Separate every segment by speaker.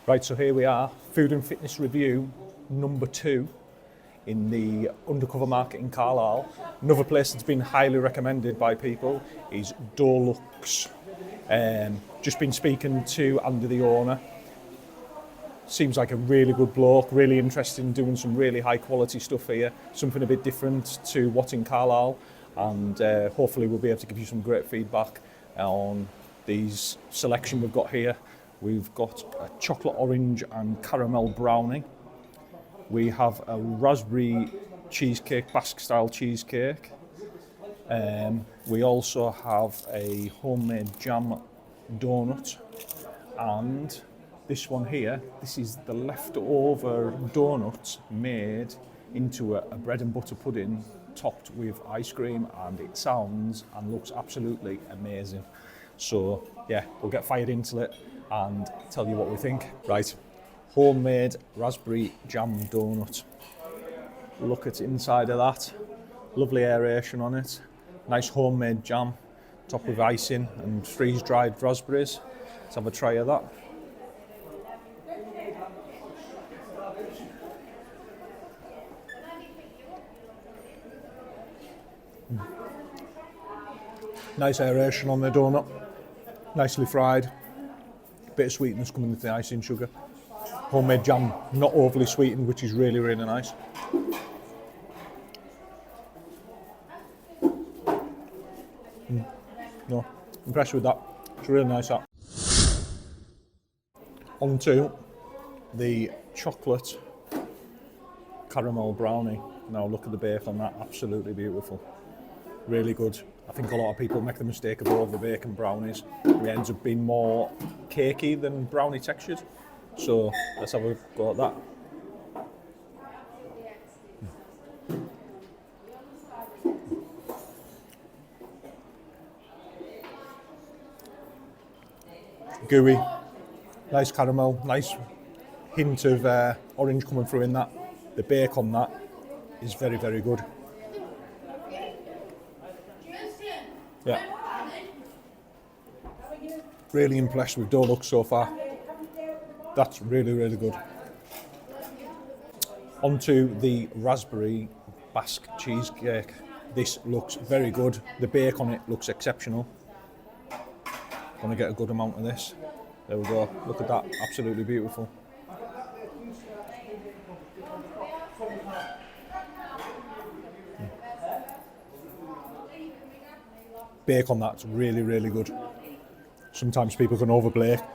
Speaker 1: Right, so here we are, food and fitness review number 2 in the undercover market in Carlisle. Another place that's been highly recommended by people is Dough Luxe. Just been speaking to Andy, the owner. Seems like a really good bloke, really interested in doing some really high quality stuff here, something a bit different to what's in Carlisle, and hopefully we'll be able to give you some great feedback on these selection we've got here. We've got a chocolate orange and caramel brownie. We have a raspberry cheesecake, Basque style cheesecake. We also have a homemade jam donut, and this one here, this is the leftover donuts made into a bread and butter pudding topped with ice cream, and it sounds and looks absolutely amazing. So yeah, we'll get fired into it and tell you what we think. Right, homemade raspberry jam donut. Look at the inside of that. Lovely aeration on it. Nice homemade jam, topped with icing and freeze-dried raspberries. Let's have a try of that. Nice aeration on the donut. Nicely fried. Bit of sweetness coming with the icing sugar. Homemade jam, not overly sweetened, which is really, really nice. No, impressed with that. It's really nice that. On to the chocolate caramel brownie. Now look at the bake on that, absolutely beautiful. Really good. I think a lot of people make the mistake of over-baking brownies. It ends up being more cakey than brownie textured. So let's have a go at that. Gooey, nice caramel, nice hint of orange coming through in that. The bake on that is very, very good. Yeah. Really impressed with Dough Luxe so far. That's really, really good. On to the raspberry Basque cheesecake. This looks very good. The bake on it looks exceptional. Gonna get a good amount of this. There we go. Look at that. Absolutely beautiful. Bake on that's really, really good. Sometimes people can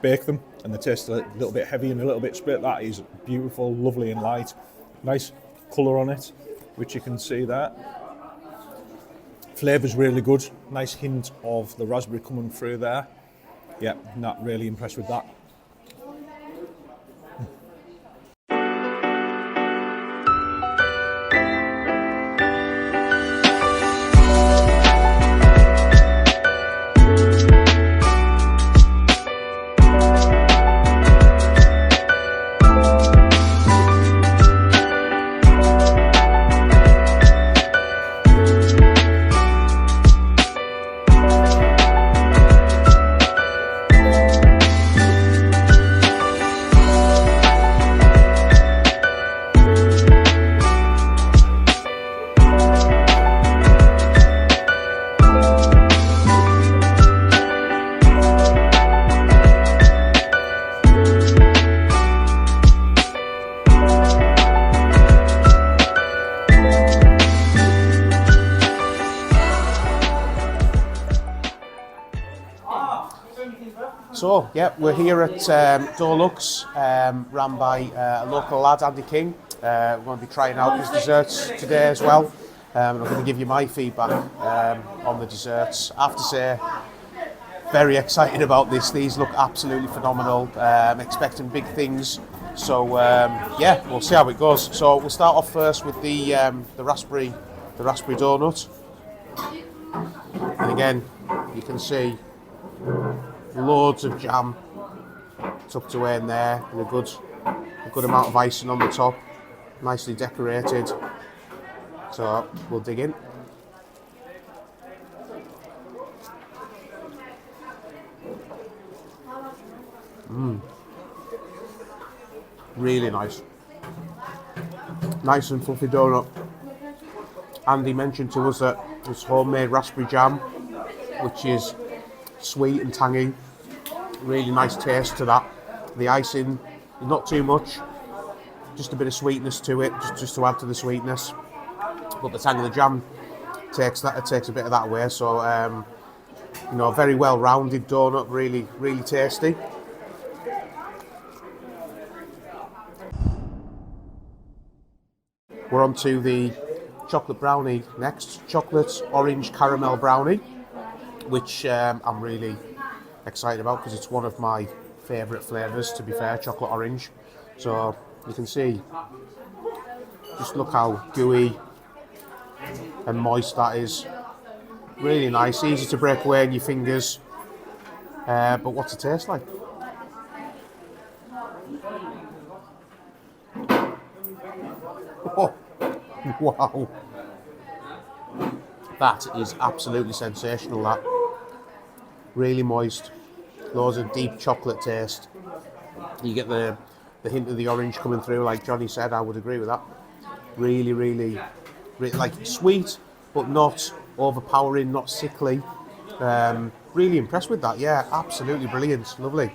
Speaker 1: bake them and they taste a little bit heavy and a little bit split. That is beautiful, lovely and light. Nice colour on it, which you can see there. Flavour's really good. Nice hint of the raspberry coming through there. Yeah, not really impressed with that.
Speaker 2: So, yeah, we're here at Dough Luxe, run by a local lad, Andy King. We're going to be trying out his desserts today as well. I'm going to give you my feedback on the desserts. I have to say, very excited about this. These look absolutely phenomenal. Expecting big things. So, yeah, we'll see how it goes. So, we'll start off first with the raspberry donut. And again, you can see loads of jam tucked away in there, and a good amount of icing on the top, nicely decorated. So we'll dig in. Really nice. Nice and fluffy donut. Andy mentioned to us that it's homemade raspberry jam, which is sweet and tangy. Really nice taste to that. The icing is not too much, just a bit of sweetness to it, just to add to the sweetness. But the tang of the jam takes a bit of that away. So you know, a very well-rounded donut, really tasty. We're on to the chocolate brownie next, chocolate orange caramel brownie, which I'm really excited about because it's one of my favourite flavours, to be fair, chocolate orange. So you can see, just look how gooey and moist that is. Really nice, easy to break away in your fingers. But what's it taste like? Oh, wow. That is absolutely sensational, that. Really moist, loads of deep chocolate taste. You get the hint of the orange coming through, like Jonny said. I would agree with that. Really like sweet, but not overpowering, not sickly. Really impressed with that. Yeah, absolutely brilliant, lovely.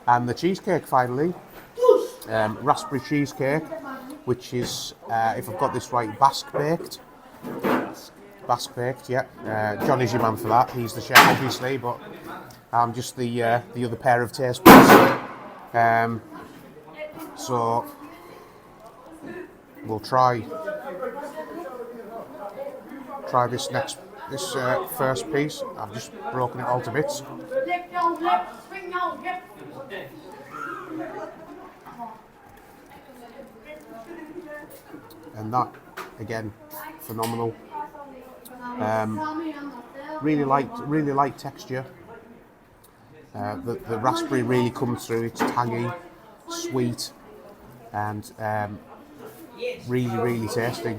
Speaker 2: And the cheesecake finally, raspberry cheesecake, which is, if I've got this right, Basque baked. Basque baked, yeah. Johnny's your man for that. He's the chef, obviously, but I'm just the other pair of taste buds. So we'll try this first piece. I've just broken it all to bits. And that, again, phenomenal. Really light texture. The raspberry really comes through. It's tangy, sweet, and really tasty.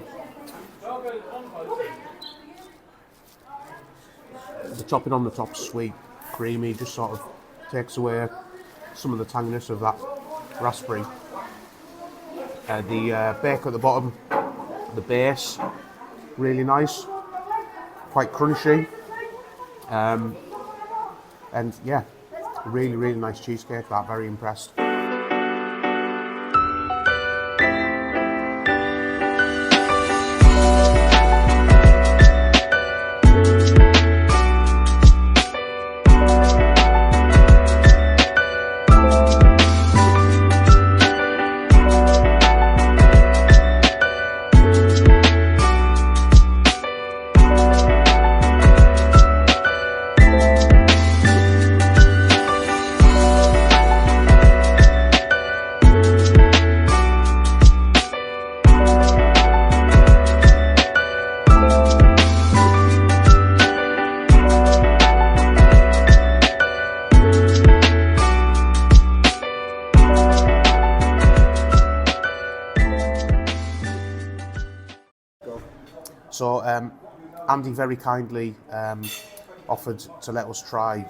Speaker 2: The topping on the top, sweet, creamy, just sort of takes away some of the tanginess of that raspberry. The bake at the bottom, the base, really nice, quite crunchy, and yeah, really nice cheesecake. That, very impressed. So Andy very kindly offered to let us try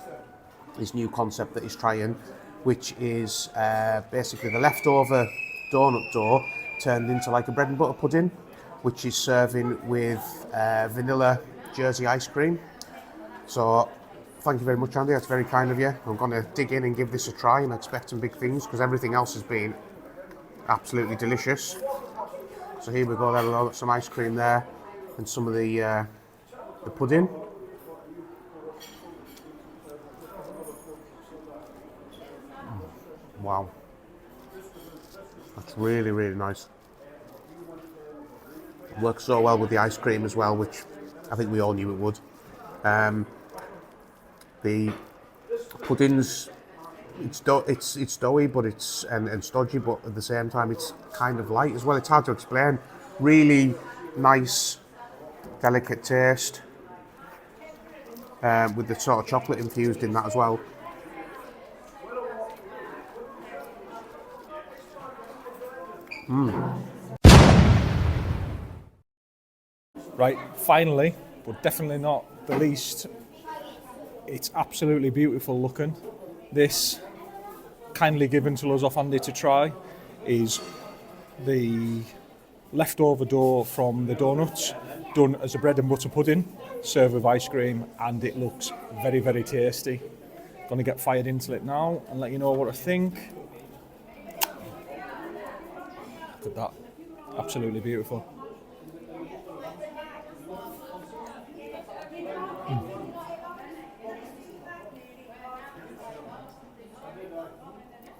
Speaker 2: his new concept that he's trying, which is basically the leftover donut dough turned into like a bread and butter pudding, which he's serving with vanilla Jersey ice cream. So thank you very much, Andy, that's very kind of you. I'm going to dig in and give this a try, and I expect some big things because everything else has been absolutely delicious. So here we go, there, we've got some ice cream there and some of the pudding. Wow, that's really nice. Works so well with the ice cream as well, which I think we all knew it would. The pudding's it's doughy, but it's and stodgy, but at the same time it's kind of light as well. It's hard to explain. Really nice, delicate taste, with the sort of chocolate infused in that as well.
Speaker 1: Right, finally, but definitely not the least, it's absolutely beautiful looking. This, kindly given to us off Andy to try. is the leftover dough from the donuts done as a bread and butter pudding, served with ice cream, and it looks very, very tasty. Going to get fired into it now and let you know what I think. Look at that, absolutely beautiful.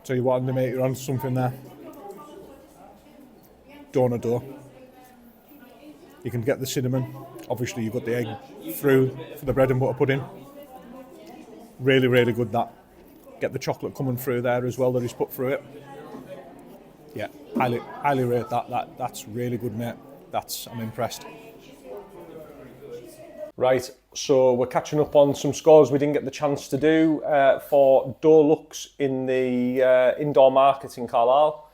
Speaker 1: So you wanted to make your own something there. Donut dough. You can get the cinnamon. Obviously you've got the egg through for the bread and butter pudding. Really, really good that. Get the chocolate coming through there as well that is put through it. Yeah, highly rate that. That's really good, mate. I'm impressed. Right, so we're catching up on some scores we didn't get the chance to do for Dough Luxe in the indoor market in Carlisle.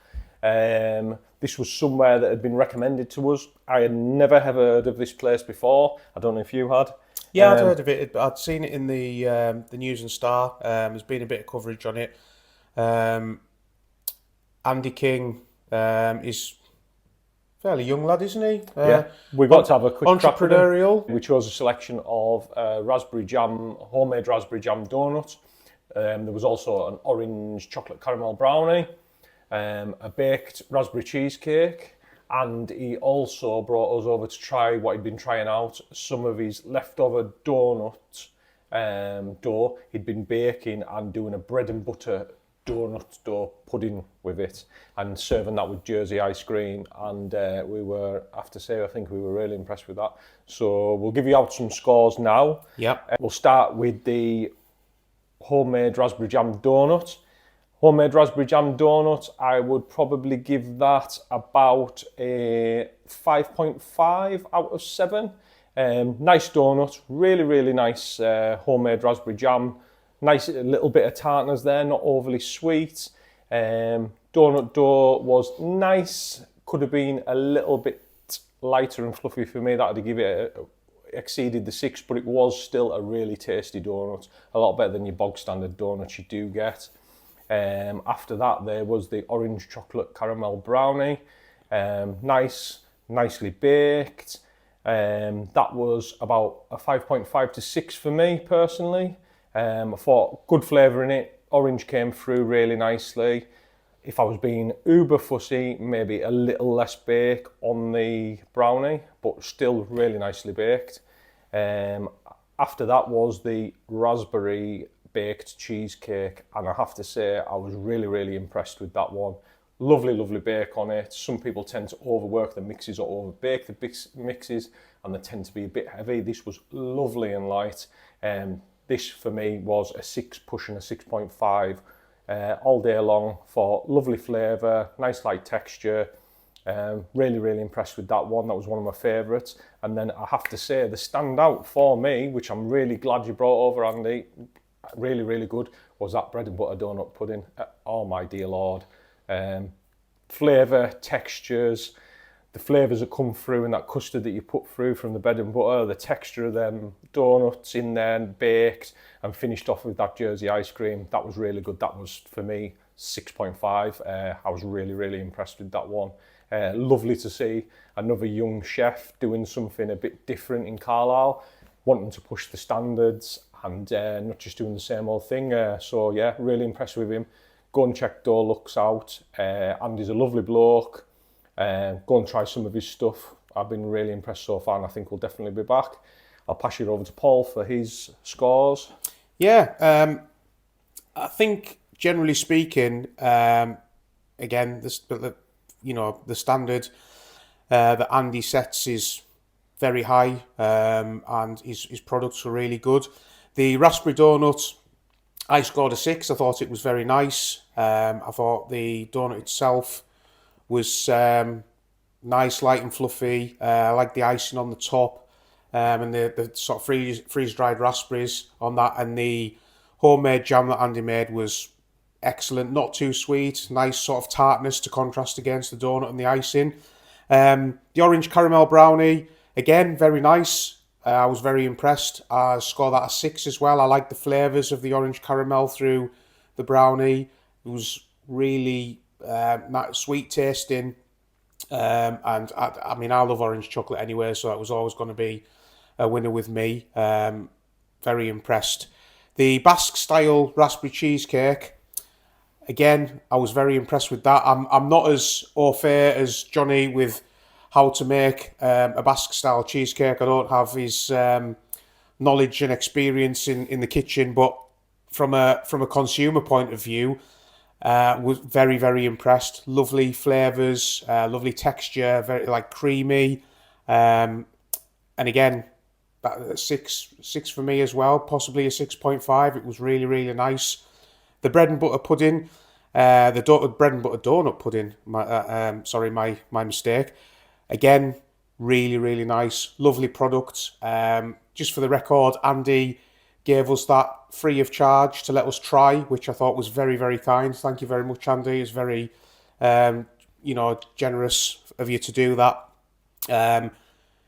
Speaker 1: This was somewhere that had been recommended to us. I had never heard of this place before. I don't know if you had.
Speaker 2: Yeah, I'd heard of it. I'd seen it in the News and Star. There's been a bit of coverage on it. Andy King is fairly young lad, isn't he?
Speaker 1: Yeah, we got to have a quick
Speaker 2: entrepreneurial.
Speaker 1: We chose a selection of raspberry jam, homemade raspberry jam donut. There was also an orange chocolate caramel brownie, a baked raspberry cheesecake, and he also brought us over to try what he'd been trying out, some of his leftover donut dough. He'd been baking and doing a bread and butter donut dough pudding with it and serving that with Jersey ice cream, and we were, I have to say, I think we were really impressed with that. So we'll give you out some scores now.
Speaker 2: Yep.
Speaker 1: We'll start with the homemade raspberry jam donut. Homemade raspberry jam donut, I would probably give that about a 5.5 out of 7. Nice donut, really, really nice homemade raspberry jam. Nice little bit of tartness there, not overly sweet. Donut dough was nice, could have been a little bit lighter and fluffy for me. That would give it exceeded the 6, but it was still a really tasty donut. A lot better than your bog standard donuts you do get. After that, there was the orange chocolate caramel brownie. Nicely baked. That was about a 5.5 to 6 for me personally. I thought good flavour in it. Orange came through really nicely. If I was being uber fussy, maybe a little less bake on the brownie, but still really nicely baked. After that was the raspberry baked cheesecake, and I have to say I was really, really impressed with that one. Lovely, lovely bake on it. Some people tend to overwork the mixes or overbake the mixes, and they tend to be a bit heavy. This was lovely and light. This for me was a 6 pushing a 6.5 all day long for lovely flavour, nice light texture. Really, really impressed with that one. That was one of my favourites. And then I have to say the standout for me, which I'm really glad you brought over, Andy, really, really good, was that bread and butter donut pudding. Oh my dear Lord. Flavour, textures, the flavours that come through and that custard that you put through from the bread and butter, the texture of them donuts in there and baked and finished off with that Jersey ice cream. That was really good. That was, for me, 6.5. I was really, really impressed with that one. Lovely to see another young chef doing something a bit different in Carlisle, wanting to push the standards and not just doing the same old thing. So yeah, really impressed with him. Go and check Dough Luxe out. Andy's a lovely bloke. Go and try some of his stuff. I've been really impressed so far, and I think we'll definitely be back. I'll pass you over to Paul for his scores.
Speaker 2: Yeah, I think generally speaking, again, the standard that Andy sets is very high, and his products are really good. The raspberry donut, I scored a 6. I thought it was very nice. I thought the donut itself was nice, light and fluffy. I like the icing on the top, and the sort of freeze-dried raspberries on that, and the homemade jam that Andy made was excellent, not too sweet, nice sort of tartness to contrast against the donut and the icing. The orange caramel brownie, again, very nice. I was very impressed. I scored that a 6 as well. I like the flavours of the orange caramel through the brownie. It was really that sweet tasting. And I mean, I love orange chocolate anyway, so that was always going to be a winner with me. Very impressed. The Basque style raspberry cheesecake. Again, I was very impressed with that. I'm not as au fait as Jonny with how to make a Basque style cheesecake. I don't have his knowledge and experience in the kitchen, but from a consumer point of view, was very, very impressed. Lovely flavours, lovely texture, very like creamy, and again, that six for me as well. Possibly a 6.5. It was really, really nice. The bread and butter pudding, bread and butter donut pudding. My mistake. Again, really, really nice, lovely product. Just for the record, Andy gave us that free of charge to let us try, which I thought was very, very kind. Thank you very much, Andy. It's very, generous of you to do that.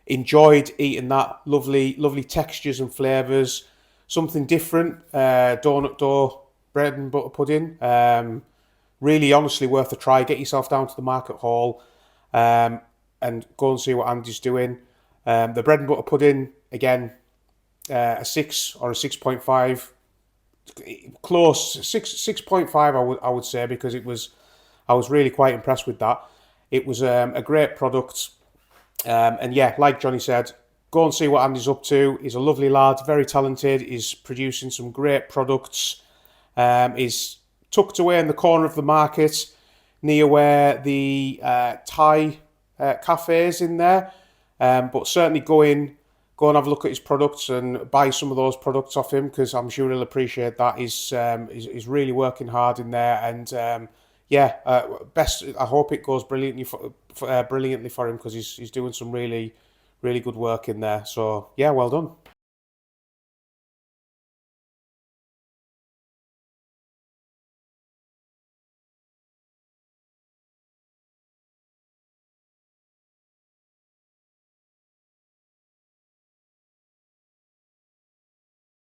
Speaker 2: Enjoyed eating that. Lovely textures and flavours. Something different. Donut dough, bread and butter pudding. Really, honestly, worth a try. Get yourself down to the Market Hall and go and see what Andy's doing. The bread and butter pudding, again, a 6 or a 6.5, close 6.5 I would say, because I was really quite impressed with that. It was a great product, and yeah, like Jonny said, go and see what Andy's up to. He's a lovely lad, very talented. He's producing some great products. He's tucked away in the corner of the market near where the Thai cafe is in there, but certainly go and have a look at his products and buy some of those products off him, because I'm sure he'll appreciate that. He's really working hard in there, and best. I hope it goes brilliantly for him, because he's doing some really, really good work in there. So yeah, well done.